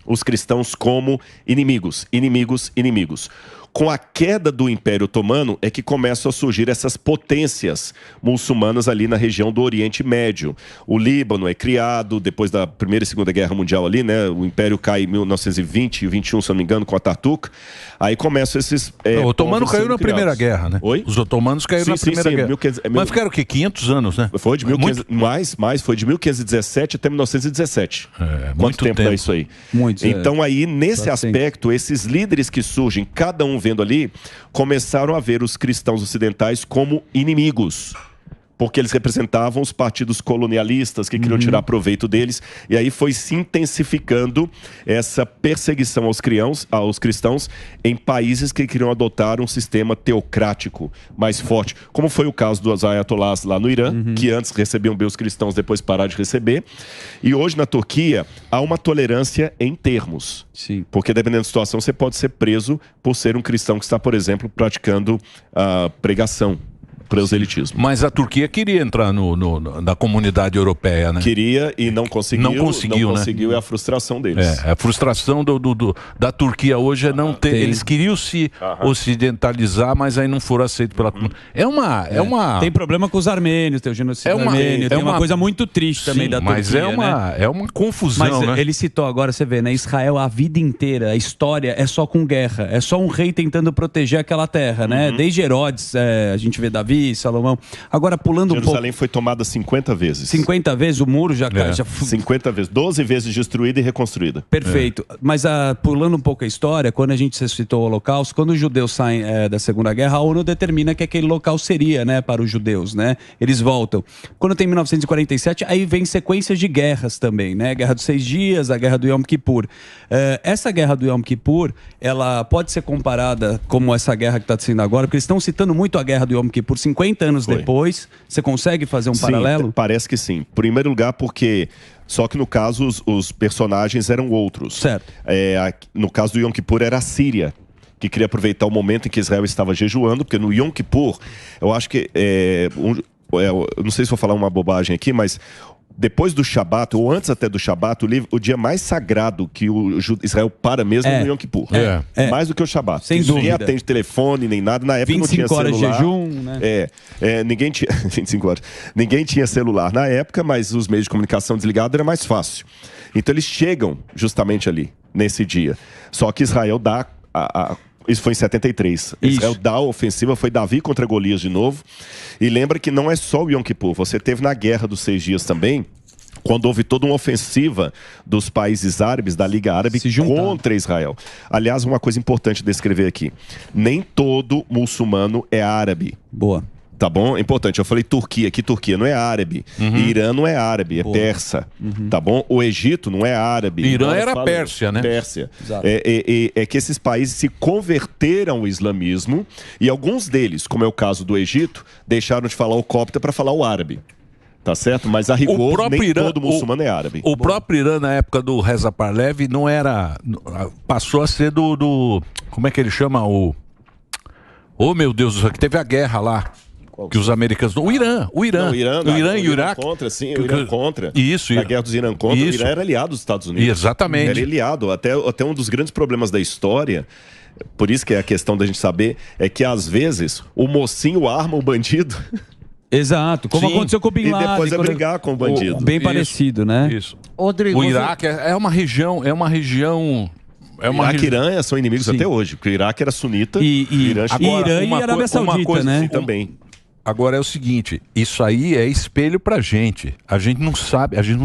os cristãos como inimigos, inimigos, inimigos. Com a queda do Império Otomano é que começam a surgir essas potências muçulmanas ali na região do Oriente Médio. O Líbano é criado depois da Primeira e Segunda Guerra Mundial ali, né? O Império cai em 1920 e 21, se não me engano, com Ataturk. Aí começam esses... o otomano caiu na Primeira Guerra, né? Oi? Os otomanos caíram na Primeira Guerra. 1500, Mas ficaram o quê? 500 anos, né? Foi de 1500, mais, foi de 1517 até 1917. Quanto tempo é isso aí? Muito. Então aí, nesse aspecto, esses líderes que surgem, cada um vendo ali, começaram a ver os cristãos ocidentais como inimigos, porque eles representavam os partidos colonialistas que queriam tirar proveito deles, e aí foi se intensificando essa perseguição aos cristãos em países que queriam adotar um sistema teocrático mais forte, como foi o caso dos ayatolás lá no Irã, que antes recebiam bem os cristãos, depois pararam de receber, e hoje na Turquia há uma tolerância em termos. Sim. Porque dependendo da situação você pode ser preso por ser um cristão que está, por exemplo, praticando a pregação, proselitismo. Mas a Turquia queria entrar na comunidade europeia, né? Queria e não conseguiu. Não conseguiu, né? É a frustração deles. A frustração da Turquia hoje é não ter... Eles queriam se ocidentalizar, mas aí não foram aceitos pela... É uma... Tem problema com os armênios, tem o genocídio armênio, tem uma coisa muito triste também da Turquia, mas é uma confusão, mas né? ele citou agora, você vê, né? Israel a vida inteira, a história é só com guerra, é só um rei tentando proteger aquela terra, né? Desde Herodes, a gente vê Davi, Salomão. Agora, pulando um pouco... Jerusalém foi tomada 50 vezes. 50 vezes? O muro já... 50 vezes. 12 vezes destruída e reconstruída. Perfeito. Mas pulando um pouco a história, quando a gente citou o Holocausto, quando os judeus saem da Segunda Guerra, a ONU determina que aquele local seria, né, para os judeus, né? Eles voltam. Quando tem 1947, aí vem sequências de guerras também, né? Guerra dos 6 Dias, a Guerra do Yom Kippur. Essa Guerra do Yom Kippur, ela pode ser comparada como essa guerra que está sendo agora, porque eles estão citando muito a Guerra do Yom Kippur 50 anos depois. Você consegue fazer um paralelo? Parece que sim. Em primeiro lugar, porque... Só que no caso, os personagens eram outros. Certo. No caso do Yom Kippur, era a Síria, que queria aproveitar o momento em que Israel estava jejuando, porque no Yom Kippur, eu acho que... eu não sei se vou falar uma bobagem aqui, mas... Depois do Shabat, ou antes até do Shabat, o dia mais sagrado que o Israel para mesmo é no Yom Kippur. Mais do que o Shabat. Sem dúvida. Ninguém atende telefone, nem nada. Na época não tinha celular. 25 horas de jejum, né? Ninguém tinha... 25 horas. Ninguém tinha celular na época, mas os meios de comunicação desligados era mais fácil. Então eles chegam justamente ali, nesse dia. Só que Israel dá... Isso foi em 73. Israel dá a ofensiva, foi Davi contra Golias de novo. E lembra que não é só o Yom Kippur. Você teve na Guerra dos 6 Dias também, quando houve toda uma ofensiva dos países árabes, da Liga Árabe, contra Israel. Aliás, uma coisa importante de descrever aqui. Nem todo muçulmano é árabe. Boa. Tá bom? É importante. Eu falei Turquia, aqui Turquia não é árabe. Irã não é árabe, é persa. Tá bom? O Egito não é árabe. Irã era Pérsia, né? Pérsia. É que esses países se converteram ao islamismo e alguns deles, como é o caso do Egito, deixaram de falar o copta para falar o árabe. Tá certo? Mas a rigor, nem todo muçulmano é árabe. O próprio Irã, na época do Reza Pahlavi, não era... Passou a ser do como é que ele chama? Oh, meu Deus, que teve a guerra lá. Que os americanos... O Irã e o Iraque. Contra, sim, o Irã contra. Isso. A guerra dos Irã contra. O Irã era aliado dos Estados Unidos. Exatamente. Era aliado. Até um dos grandes problemas da história, por isso que é a questão da gente saber, é que às vezes o mocinho arma o bandido... Exato, como aconteceu com o Bin Laden. E depois é brigar com o bandido. Bem parecido, né? Isso. Rodrigo, o Iraque é uma região... Iraque e Irã são inimigos até hoje, porque o Iraque era sunita Irã e Arábia Saudita, né? Também. Agora é o seguinte, isso aí é espelho pra gente. A gente não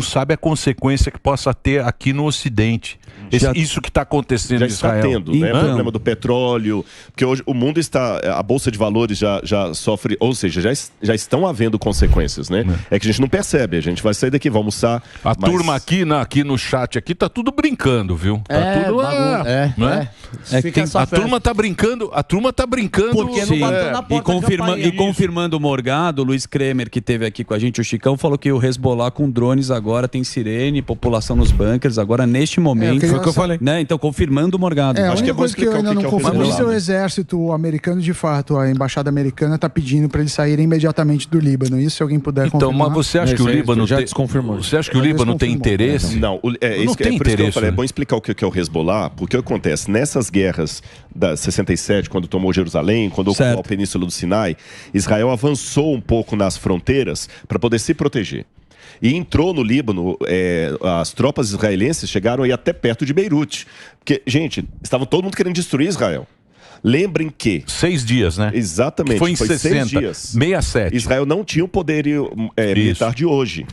sabe a consequência que possa ter aqui no Ocidente. Isso que está acontecendo já em Israel. Está tendo, né? O problema do petróleo, porque hoje o mundo está, a bolsa de valores já sofre, ou seja, já estão havendo consequências, né? É que a gente não percebe, a gente vai sair daqui, vai almoçar. A turma aqui no chat aqui tá tudo brincando, viu? Tá tudo, a turma tá brincando, porque não bateu na porta e confirmando o Morgado, o Luiz Kremer, que esteve aqui com a gente, o Chicão, falou que o Hezbollah com drones agora tem sirene, população nos bunkers, agora neste momento. Foi o que eu falei. Né? Então, confirmando o Morgado. Acho que é bom explicar o que eu ainda não confirmo se o exército americano, de fato, a embaixada americana está pedindo para eles saírem imediatamente do Líbano. Isso, se alguém puder confirmar. Então, mas você acha que o Líbano já desconfirmou? Você acha que o Líbano tem interesse? Não, não tem interesse. É bom explicar o que é o Hezbollah, porque o que acontece? Nessas guerras da 67, quando tomou Jerusalém, quando ocupou a Península do Sinai, Israel avançou um pouco nas fronteiras para poder se proteger. E entrou no Líbano, as tropas israelenses chegaram aí até perto de Beirute. Porque, gente, estava todo mundo querendo destruir Israel. Lembrem que... 6 dias, né? Exatamente. Foi em 60, 6 dias. 67. Israel não tinha o poder militar de hoje.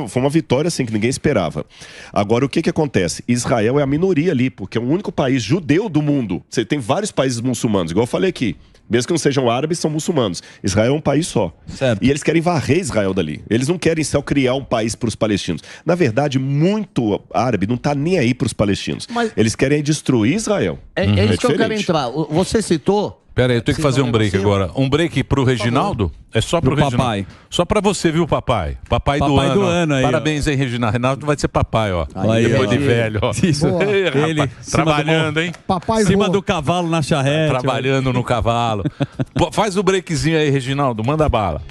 Foi uma vitória assim que ninguém esperava. Agora, o que acontece? Israel é a minoria ali, porque é o único país judeu do mundo. Você tem vários países muçulmanos, igual eu falei aqui. Mesmo que não sejam árabes, são muçulmanos. Israel é um país só. Certo. E eles querem varrer Israel dali. Eles não querem só criar um país para os palestinos. Na verdade, muito árabe não está nem aí para os palestinos. Eles querem destruir Israel. É isso que eu quero entrar. Você citou... Pera aí, eu tenho que fazer um break agora. Um break pro Reginaldo? É só pro Reginaldo. Papai. Só pra você, viu, papai? Papai do ano aí. Parabéns aí, Reginaldo. Reginaldo vai ser papai, ó. Aí, depois de velho, ó. Isso. Ele trabalhando, hein? Papai cima do cavalo na charrete. Trabalhando no cavalo. Faz o breakzinho aí, Reginaldo. Manda bala.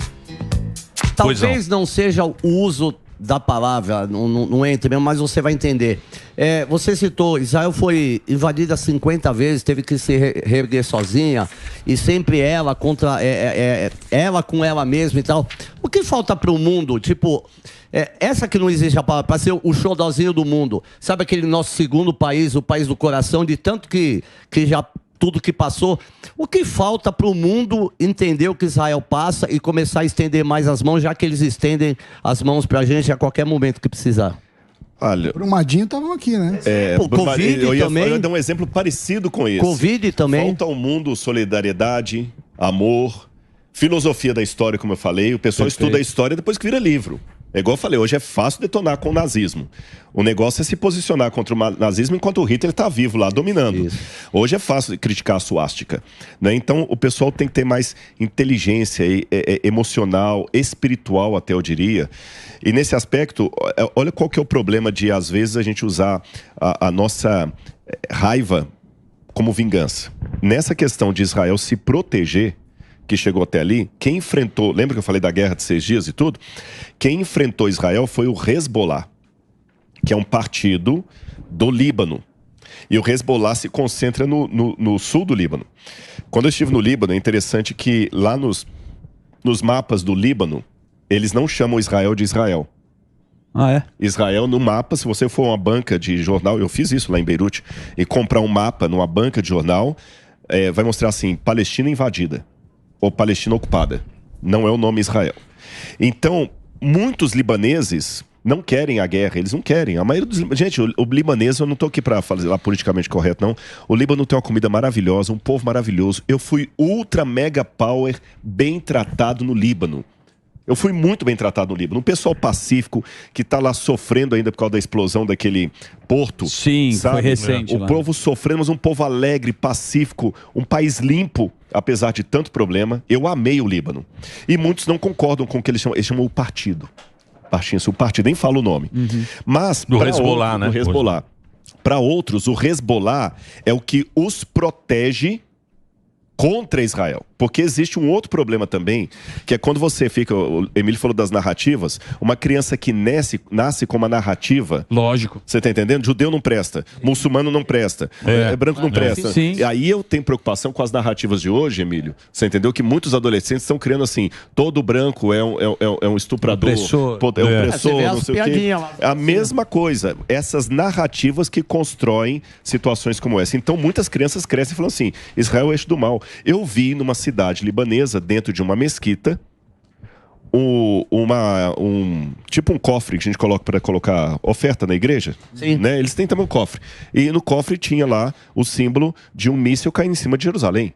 Talvez não seja o uso da palavra, não entre mesmo, mas você vai entender. Você citou, Israel foi invadida 50 vezes, teve que se reerguer sozinha, e sempre ela contra ela com ela mesma e tal. O que falta para o mundo? Tipo, essa que não existe a palavra, para ser o xodózinho do mundo. Sabe aquele nosso segundo país, o país do coração, de tanto que já tudo que passou. O que falta para o mundo entender o que Israel passa e começar a estender mais as mãos, já que eles estendem as mãos para a gente a qualquer momento que precisar? Olha, Brumadinho estavam aqui, né? Covid também. Eu ia dar um exemplo parecido com esse. Covid também. Falta ao mundo solidariedade, amor, filosofia da história, como eu falei. O pessoal estuda a história depois que vira livro. É igual eu falei, hoje é fácil detonar com o nazismo. O negócio é se posicionar contra o nazismo enquanto o Hitler está vivo lá, dominando. Isso. Hoje é fácil criticar a suástica, né? Então, o pessoal tem que ter mais inteligência emocional, espiritual até, eu diria. E nesse aspecto, olha qual que é o problema de, às vezes, a gente usar a nossa raiva como vingança. Nessa questão de Israel se proteger, que chegou até ali, quem enfrentou... Lembra que eu falei da guerra de 6 dias e tudo? Quem enfrentou Israel foi o Hezbollah, que é um partido do Líbano. E o Hezbollah se concentra no sul do Líbano. Quando eu estive no Líbano, é interessante que lá nos mapas do Líbano, eles não chamam Israel de Israel. Ah, é? Israel, no mapa, se você for uma banca de jornal, eu fiz isso lá em Beirute, e comprar um mapa numa banca de jornal, vai mostrar assim, Palestina invadida. Ou Palestina ocupada. Não é o nome Israel. Então, muitos libaneses não querem a guerra, eles não querem. A maioria dos... Gente, o libanês, eu não estou aqui para falar politicamente correto, não. O Líbano tem uma comida maravilhosa, um povo maravilhoso. Eu fui ultra mega power bem tratado no Líbano. Eu fui muito bem tratado no Líbano. Um pessoal pacífico que está lá sofrendo ainda por causa da explosão daquele porto. Sim, sabe? Foi recente. O povo sofrendo, mas um povo alegre, pacífico, um país limpo, apesar de tanto problema. Eu amei o Líbano. E muitos não concordam com o que eles chamam o partido. O partido, nem fala o nome. Uhum. Mas do Hezbollah, né? Do Hezbollah. Para outros, o Hezbollah é o que os protege contra Israel. Porque existe um outro problema também, que é quando você fica... O Emílio falou das narrativas. Uma criança que nasce com uma narrativa... Lógico. Você tá entendendo? Judeu não presta. Muçulmano não presta. Branco não presta. Sim. E aí eu tenho preocupação com as narrativas de hoje, Emílio. Você entendeu? Que muitos adolescentes estão criando assim... Todo branco é um estuprador. Opressor. É um opressor, não sei o quê. É a mesma coisa. Essas narrativas que constroem situações como essa. Então muitas crianças crescem falando assim... Israel é o eixo do mal. Eu vi numa cidade libanesa, dentro de uma mesquita, tipo um cofre que a gente coloca para colocar oferta na igreja. Sim. Né? Eles têm também um cofre. E no cofre tinha lá o símbolo de um míssil caindo em cima de Jerusalém.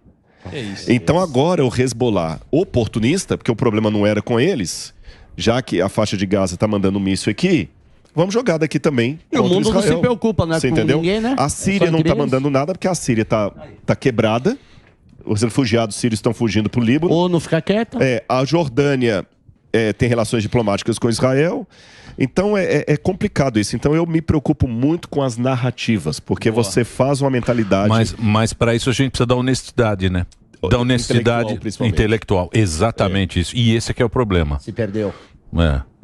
Então agora o Hezbollah oportunista, porque o problema não era com eles, já que a faixa de Gaza está mandando um míssil aqui, vamos jogar daqui também. E o mundo Israel. Não se preocupa, né? Você com entendeu? ninguém, né? A Síria não está mandando nada porque a Síria tá quebrada. Os refugiados sírios estão fugindo para o Líbano. Ou não fica quieta. A Jordânia tem relações diplomáticas com Israel. Então é complicado isso. Então eu me preocupo muito com as narrativas, porque você faz uma mentalidade... Mas para isso a gente precisa da honestidade, né? Da honestidade intelectual. Exatamente isso. E esse é que é o problema. Se perdeu.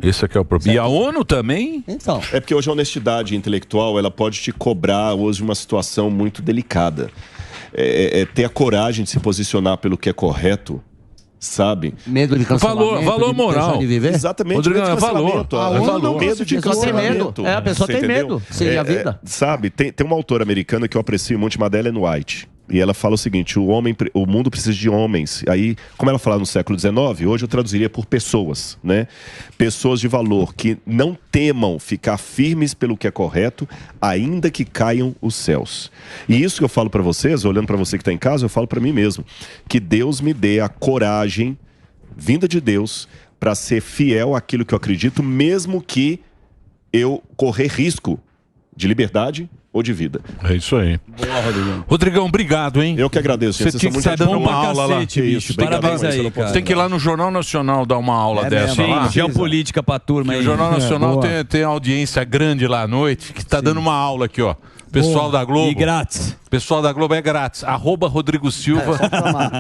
Esse é que é o problema. E a ONU também? Então. É porque hoje a honestidade intelectual ela pode te cobrar hoje uma situação muito delicada. Ter a coragem de se posicionar pelo que é correto, sabe? Medo de cancelamento. Valor moral. De viver. Exatamente. Rodrigo, medo de cancelamento. Medo de cancelamento. A pessoa tem medo. Seria a vida. Sabe, tem uma autora americana que eu aprecio muito, chamada Ellen White. E ela fala o seguinte: o mundo precisa de homens. Aí, como ela falava no século XIX, hoje eu traduziria por pessoas, né? Pessoas de valor que não temam ficar firmes pelo que é correto, ainda que caiam os céus. E isso que eu falo para vocês, olhando para você que está em casa, eu falo para mim mesmo, que Deus me dê a coragem, vinda de Deus, para ser fiel àquilo que eu acredito, mesmo que eu correr risco de liberdade ou de vida. É isso aí. Boa, Rodrigão. Rodrigão, obrigado, hein? Eu que agradeço. Você tinha que estar dando uma aula lá. Bicho. Parabéns aí, cara. Você tem que ir lá no Jornal Nacional dar uma aula dessa lá. Geopolítica pra turma aí. O Jornal Nacional tem audiência grande lá à noite, que está dando uma aula aqui, ó. Pessoal da Globo. E grátis. Pessoal da Globo é grátis. @Rodrigo Silva.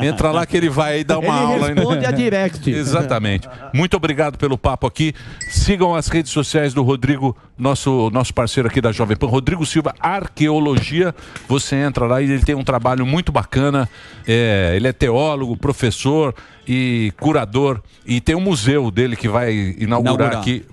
Entra lá que ele vai aí dar uma aula. Ele responde a direct. Exatamente. Muito obrigado pelo papo aqui. Sigam as redes sociais do Rodrigo, nosso parceiro aqui da Jovem Pan. Rodrigo Silva, Arqueologia. Você entra lá e ele tem um trabalho muito bacana. Ele é teólogo, professor e curador. E tem um museu dele que vai inaugurar aqui.